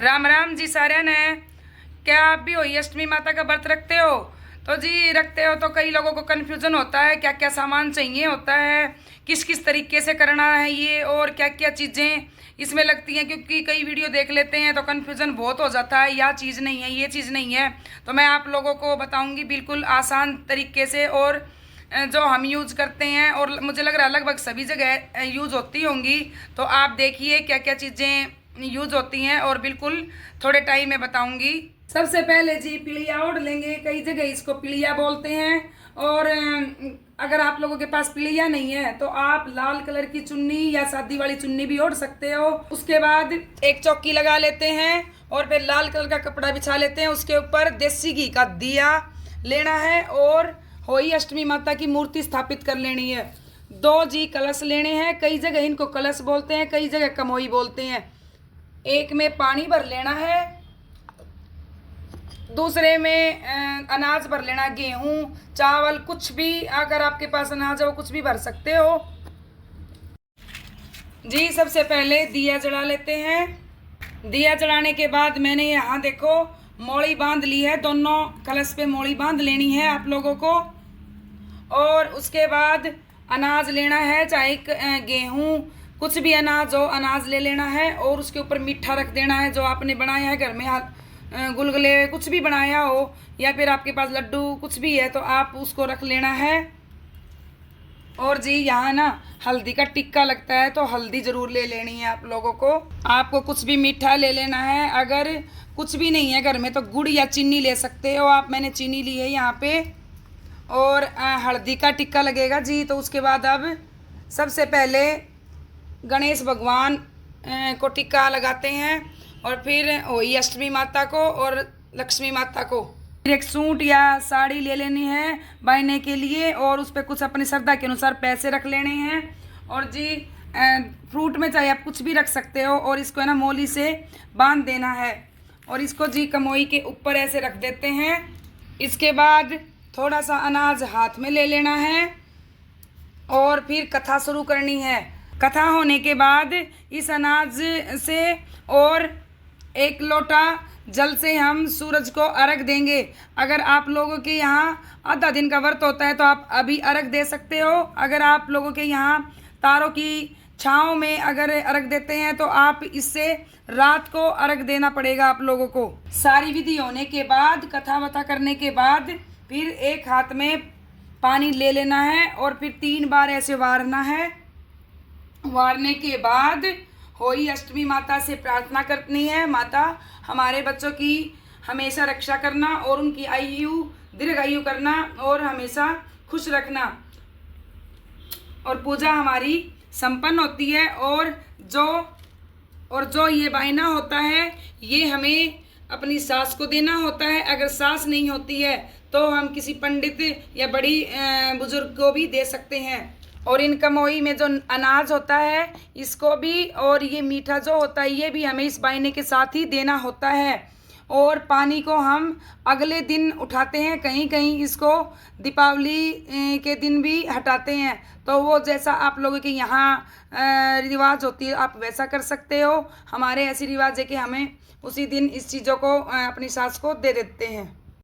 राम राम जी सारे ने। क्या आप भी होई अष्टमी माता का व्रत रखते हो? तो जी रखते हो तो कई लोगों को कन्फ्यूजन होता है, क्या क्या सामान चाहिए होता है, किस किस तरीके से करना है ये, और क्या क्या चीज़ें इसमें लगती हैं, क्योंकि कई वीडियो देख लेते हैं तो कन्फ्यूजन बहुत हो जाता है, यह चीज़ नहीं है ये चीज़ नहीं है। तो मैं आप लोगों को बताऊंगी बिल्कुल आसान तरीके से, और जो हम यूज़ करते हैं और मुझे लग रहा है लगभग सभी जगह यूज़ होती होंगी। तो आप देखिए क्या क्या चीज़ें यूज़ होती हैं और बिल्कुल थोड़े टाइम में बताऊंगी। सबसे पहले जी पीलिया ओढ़ लेंगे, कई जगह इसको पीलिया बोलते हैं। और अगर आप लोगों के पास पीलिया नहीं है तो आप लाल कलर की चुन्नी या शादी वाली चुन्नी भी ओढ़ सकते हो। उसके बाद एक चौकी लगा लेते हैं और फिर लाल कलर का कपड़ा बिछा लेते हैं, उसके ऊपर देसी घी का दिया लेना है और होई अष्टमी माता की मूर्ति स्थापित कर लेनी है। 2 जी कलश लेने हैं, कई जगह इनको कलश बोलते हैं, कई जगह कमोई बोलते हैं। एक में पानी भर लेना है, दूसरे में अनाज भर लेना, गेहूं चावल कुछ भी, अगर आपके पास अनाज है वो कुछ भी भर सकते हो जी। सबसे पहले दिया जला लेते हैं। दिया जलाने के बाद मैंने यहाँ देखो मोड़ी बांध ली है, दोनों कलश पे मोड़ी बांध लेनी है आप लोगों को। और उसके बाद अनाज लेना है, चाहे गेहूं कुछ भी अनाज हो, अनाज ले लेना है और उसके ऊपर मीठा रख देना है जो आपने बनाया है घर में, गुलगुले कुछ भी बनाया हो या फिर आपके पास लड्डू कुछ भी है तो आप उसको रख लेना है। और जी यहाँ ना हल्दी का टिक्का लगता है तो हल्दी ज़रूर ले लेनी है आप लोगों को। आपको कुछ भी मीठा ले लेना है, अगर कुछ भी नहीं है घर में तो गुड़ या चीनी ले सकते हो आप, मैंने चीनी ली है यहाँ पे। और हल्दी का टिक्का लगेगा जी। तो उसके बाद अब सबसे पहले गणेश भगवान को टिक्का लगाते हैं और फिर वही अष्टमी माता को और लक्ष्मी माता को। फिर एक सूट या साड़ी ले लेनी है बांधने के लिए और उस पर कुछ अपनी श्रद्धा के अनुसार पैसे रख लेने हैं। और जी फ्रूट में चाहे आप कुछ भी रख सकते हो और इसको है ना मोली से बांध देना है और इसको जी कमोई के ऊपर ऐसे रख देते हैं। इसके बाद थोड़ा सा अनाज हाथ में ले लेना है और फिर कथा शुरू करनी है। कथा होने के बाद इस अनाज से और 1 लोटा जल से हम सूरज को अर्घ देंगे। अगर आप लोगों के यहाँ आधा दिन का व्रत होता है तो आप अभी अर्घ दे सकते हो। अगर आप लोगों के यहाँ तारों की छाँव में अगर अर्घ देते हैं तो आप इससे रात को अर्घ देना पड़ेगा आप लोगों को। सारी विधि होने के बाद, कथा वथा करने के बाद फिर एक हाथ में पानी ले लेना है और फिर 3 बार ऐसे वारना है। वारने के बाद होई अष्टमी माता से प्रार्थना करनी है, माता हमारे बच्चों की हमेशा रक्षा करना और उनकी आयु दीर्घायु करना और हमेशा खुश रखना। और पूजा हमारी संपन्न होती है। और जो ये बायना होता है ये हमें अपनी सास को देना होता है। अगर सास नहीं होती है तो हम किसी पंडित या बड़ी बुजुर्ग को भी दे सकते हैं। और इन कमोई में जो अनाज होता है इसको भी, और ये मीठा जो होता है ये भी हमें इस बायने के साथ ही देना होता है। और पानी को हम अगले दिन उठाते हैं, कहीं कहीं इसको दीपावली के दिन भी हटाते हैं। तो वो जैसा आप लोगों के यहाँ रिवाज होती है आप वैसा कर सकते हो। हमारे ऐसी रिवाज है कि हमें उसी दिन इस चीज़ों को अपनी सास को दे देते हैं।